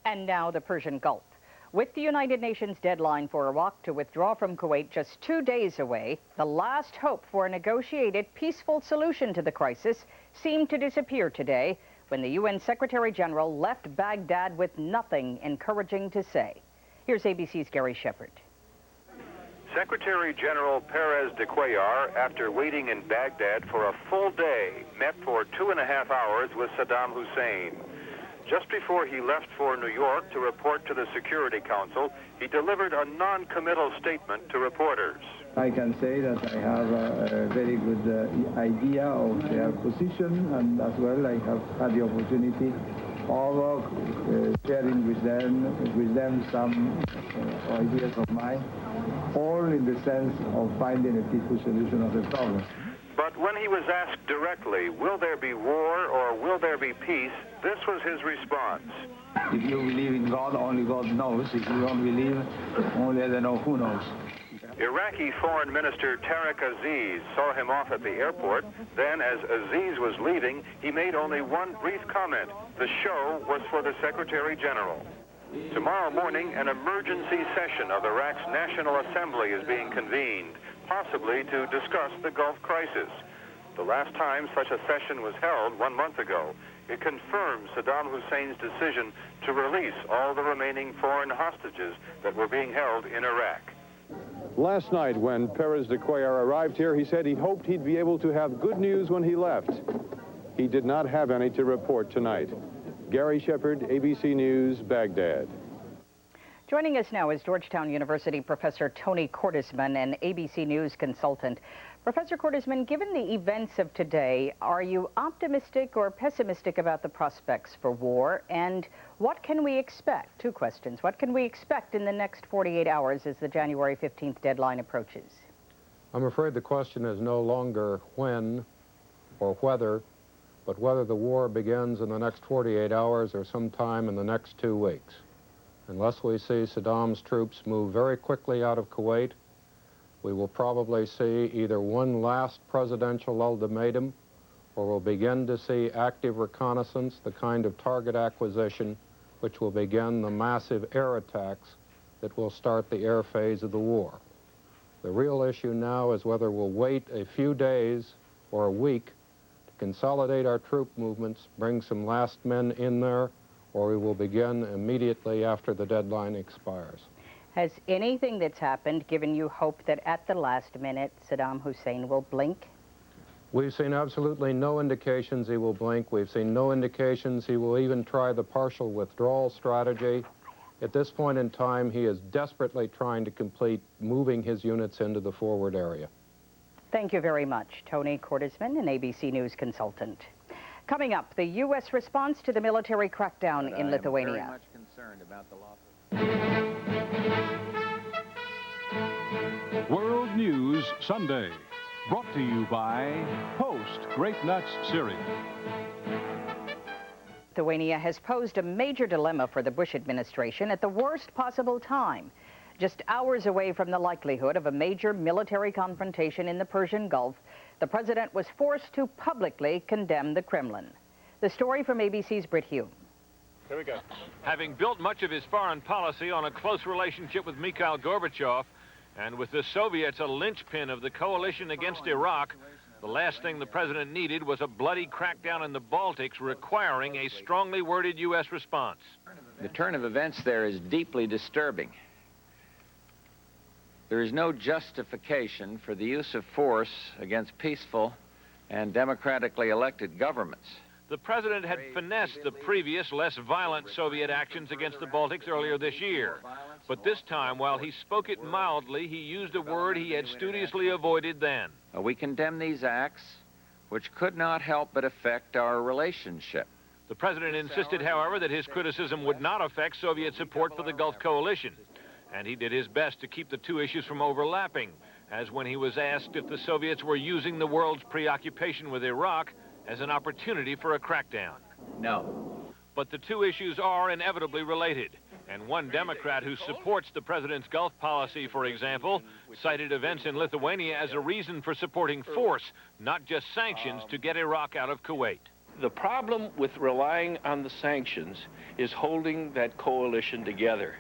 And now the Persian Gulf. With the United Nations deadline for Iraq to withdraw from Kuwait just 2 days away, the last hope for a negotiated, peaceful solution to the crisis seemed to disappear today when the UN Secretary General left Baghdad with nothing encouraging to say. Here's ABC's Gary Shepard. Secretary General Perez de Cuellar, after waiting in Baghdad for a full day, met for 2.5 hours with Saddam Hussein. Just before he left for New York to report to the Security Council, he delivered a non-committal statement to reporters. I can say that I have a very good idea of their position, and as well I have had the opportunity of sharing with them some ideas of mine, all in the sense of finding a peaceful solution of the problem. But when he was asked directly, will there be war or will there be peace, this was his response. If you believe in God, only God knows. If you don't believe, only I don't know who knows. Iraqi Foreign Minister Tariq Aziz saw him off at the airport. Then, as Aziz was leaving, he made only one brief comment. The show was for the Secretary General. Tomorrow morning, an emergency session of Iraq's National Assembly is being convened, possibly to discuss the Gulf crisis. The last time such a session was held 1 month ago, it confirmed Saddam Hussein's decision to release all the remaining foreign hostages that were being held in Iraq. Last night, when Perez de Cuellar arrived here, he said he hoped he'd be able to have good news when he left. He did not have any to report tonight. Gary Shepard, ABC News, Baghdad. Joining us now is Georgetown University Professor Tony Cordesman, an ABC News consultant. Professor Cordesman, given the events of today, are you optimistic or pessimistic about the prospects for war? And what can we expect? Two questions. What can we expect in the next 48 hours as the January 15th deadline approaches? I'm afraid the question is no longer when or whether, but whether the war begins in the next 48 hours or sometime in the next 2 weeks. Unless we see Saddam's troops move very quickly out of Kuwait, we will probably see either one last presidential ultimatum, or we'll begin to see active reconnaissance, the kind of target acquisition which will begin the massive air attacks that will start the air phase of the war. The real issue now is whether we'll wait a few days or a week to consolidate our troop movements, bring some last men in there, or we will begin immediately after the deadline expires. Has anything that's happened given you hope that at the last minute Saddam Hussein will blink? We've seen absolutely no indications he will blink. We've seen no indications he will even try the partial withdrawal strategy. At this point in time, he is desperately trying to complete moving his units into the forward area. Thank you very much, Tony Cordesman, an ABC News consultant. Coming up, the U.S. response to the military crackdown in Lithuania. I'm very much concerned about the loss of... World News Sunday, brought to you by Post Grape Nuts Cereal. Lithuania has posed a major dilemma for the Bush administration at the worst possible time. Just hours away from the likelihood of a major military confrontation in the Persian Gulf, the president was forced to publicly condemn the Kremlin. The story from ABC's Britt Hume. Here we go. Having built much of his foreign policy on a close relationship with Mikhail Gorbachev, and with the Soviets a linchpin of the coalition against Iraq, the last thing the president needed was a bloody crackdown in the Baltics requiring a strongly worded U.S. response. The turn of events there is deeply disturbing. There is no justification for the use of force against peaceful and democratically elected governments. The president had finessed the previous, less violent Soviet actions against the Baltics earlier this year. But this time, while he spoke it mildly, he used a word he had studiously avoided then. We condemn these acts, which could not help but affect our relationship. The president insisted, however, that his criticism would not affect Soviet support for the Gulf coalition. And he did his best to keep the two issues from overlapping, as when he was asked if the Soviets were using the world's preoccupation with Iraq as an opportunity for a crackdown. No. But the two issues are inevitably related. And one Democrat who supports the president's Gulf policy, for example, cited events in Lithuania as a reason for supporting force, not just sanctions, to get Iraq out of Kuwait. The problem with relying on the sanctions is holding that coalition together.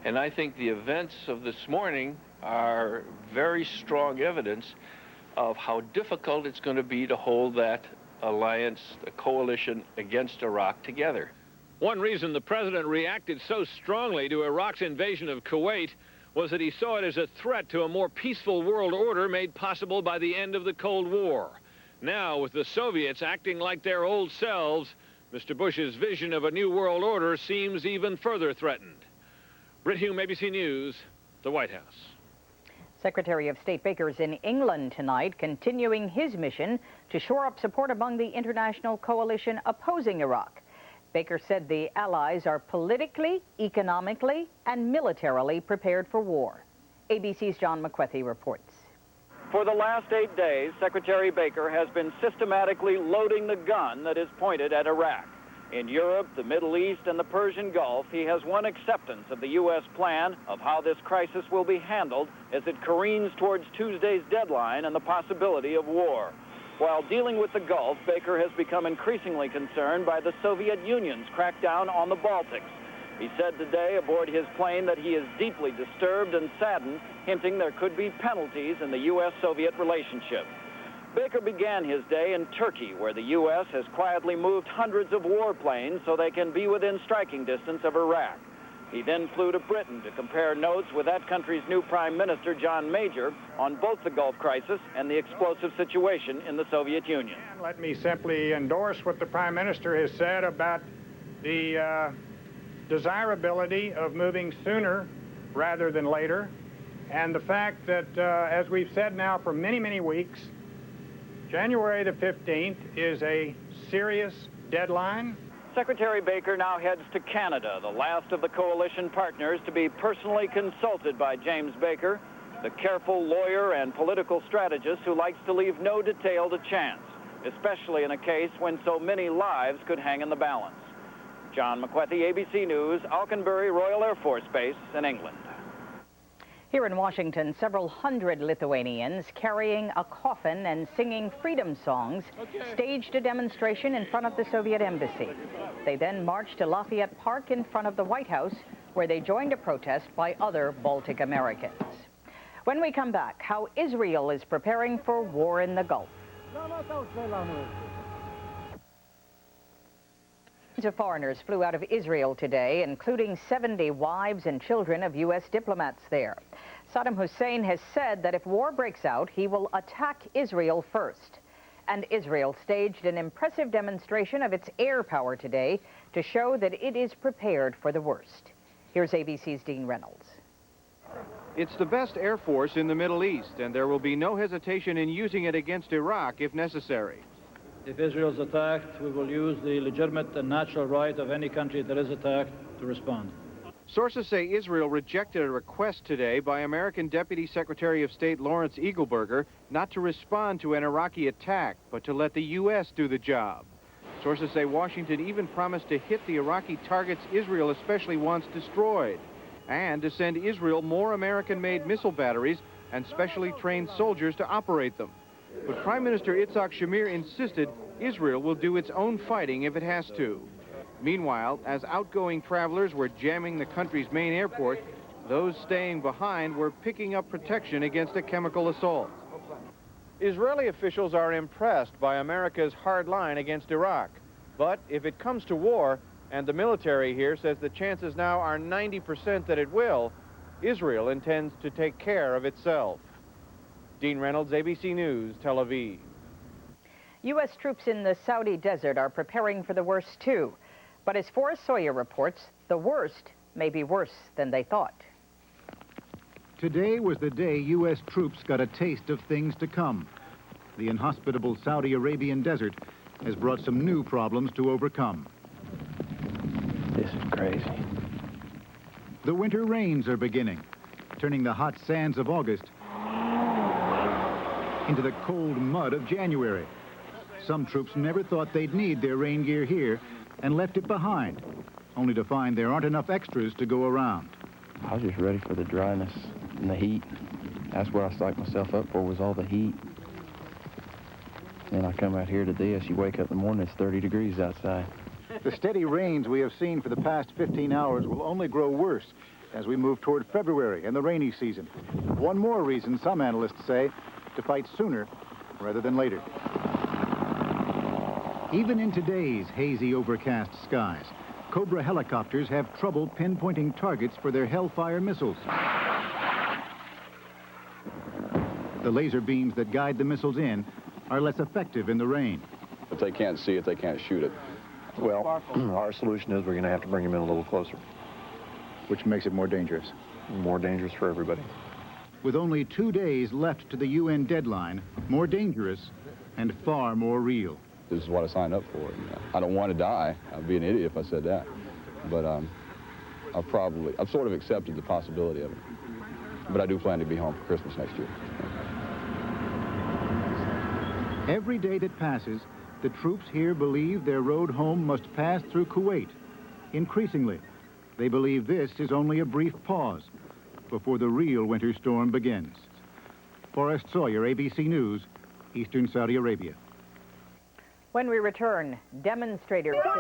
And I think the events of this morning are very strong evidence of how difficult it's going to be to hold that alliance, the coalition against Iraq together. One reason the president reacted so strongly to Iraq's invasion of Kuwait was that he saw it as a threat to a more peaceful world order made possible by the end of the Cold War. Now, with the Soviets acting like their old selves, Mr. Bush's vision of a new world order seems even further threatened. Britt Hume, ABC News, the White House. Secretary of State Baker's in England tonight, continuing his mission to shore up support among the international coalition opposing Iraq. Baker said the allies are politically, economically, and militarily prepared for war. ABC's John McWethy reports. For the last 8 days, Secretary Baker has been systematically loading the gun that is pointed at Iraq. In Europe, the Middle East, and the Persian Gulf, he has won acceptance of the U.S. plan of how this crisis will be handled as it careens towards Tuesday's deadline and the possibility of war. While dealing with the Gulf, Baker has become increasingly concerned by the Soviet Union's crackdown on the Baltics. He said today aboard his plane that he is deeply disturbed and saddened, hinting there could be penalties in the U.S.-Soviet relationship. Baker began his day in Turkey, where the U.S. has quietly moved hundreds of warplanes so they can be within striking distance of Iraq. He then flew to Britain to compare notes with that country's new Prime Minister, John Major, on both the Gulf crisis and the explosive situation in the Soviet Union. Let me simply endorse what the Prime Minister has said about the desirability of moving sooner rather than later, and the fact that, as we've said now for many, many weeks, January the 15th is a serious deadline. Secretary Baker now heads to Canada, the last of the coalition partners to be personally consulted by James Baker, the careful lawyer and political strategist who likes to leave no detail to chance, especially in a case when so many lives could hang in the balance. John McWethy, ABC News, Alconbury Royal Air Force Base in England. Here in Washington, several hundred Lithuanians carrying a coffin and singing freedom songs staged a demonstration in front of the Soviet embassy. They then marched to Lafayette Park in front of the White House, where they joined a protest by other Baltic Americans. When we come back, how Israel is preparing for war in the Gulf. Hundreds of foreigners flew out of Israel today, including 70 wives and children of U.S. diplomats there. Saddam Hussein has said that if war breaks out, he will attack Israel first. And Israel staged an impressive demonstration of its air power today to show that it is prepared for the worst. Here's ABC's Dean Reynolds. It's the best air force in the Middle East, and there will be no hesitation in using it against Iraq if necessary. If Israel is attacked, we will use the legitimate and natural right of any country that is attacked to respond. Sources say Israel rejected a request today by American Deputy Secretary of State Lawrence Eagleburger not to respond to an Iraqi attack, but to let the U.S. do the job. Sources say Washington even promised to hit the Iraqi targets Israel especially wants destroyed, and to send Israel more American-made missile batteries and specially trained soldiers to operate them. But Prime Minister Yitzhak Shamir insisted Israel will do its own fighting if it has to. Meanwhile, as outgoing travelers were jamming the country's main airport, those staying behind were picking up protection against a chemical assault. Israeli officials are impressed by America's hard line against Iraq. But if it comes to war, and the military here says the chances now are 90% that it will, Israel intends to take care of itself. Dean Reynolds, ABC News, Tel Aviv. U.S. troops in the Saudi desert are preparing for the worst, too. But as Forrest Sawyer reports, the worst may be worse than they thought. Today was the day U.S. troops got a taste of things to come. The inhospitable Saudi Arabian desert has brought some new problems to overcome. This is crazy. The winter rains are beginning, turning the hot sands of August into the cold mud of January. Some troops never thought they'd need their rain gear here and left it behind, only to find there aren't enough extras to go around. I was just ready for the dryness and the heat. That's what I psyched myself up for, was all the heat. And I come out here to this, you wake up in the morning, it's 30 degrees outside. The steady rains we have seen for the past 15 hours will only grow worse as we move toward February and the rainy season. One more reason, some analysts say, to fight sooner rather than later. Even in today's hazy, overcast skies, Cobra helicopters have trouble pinpointing targets for their Hellfire missiles. The laser beams that guide the missiles in are less effective in the rain. If they can't see it, they can't shoot it. Well, our solution is we're going to have to bring them in a little closer. Which makes it more dangerous. More dangerous for everybody. With only 2 days left to the UN deadline, more dangerous and far more real. This is what I signed up for. I don't want to die. I'd be an idiot if I said that. But I've sort of accepted the possibility of it. But I do plan to be home for Christmas next year. Every day that passes, the troops here believe their road home must pass through Kuwait. Increasingly, they believe this is only a brief pause before the real winter storm begins. Forrest Sawyer, ABC News, Eastern Saudi Arabia. When we return, demonstrators... I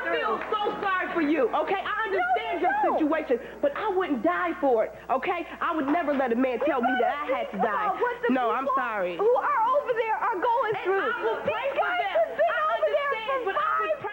feel so sorry for you, okay? I understand your situation, but I wouldn't die for it, okay? I would never let a man tell me that I had to die. No, I'm sorry. Who are over there are going through. I will pray for them. I understand, but I would pray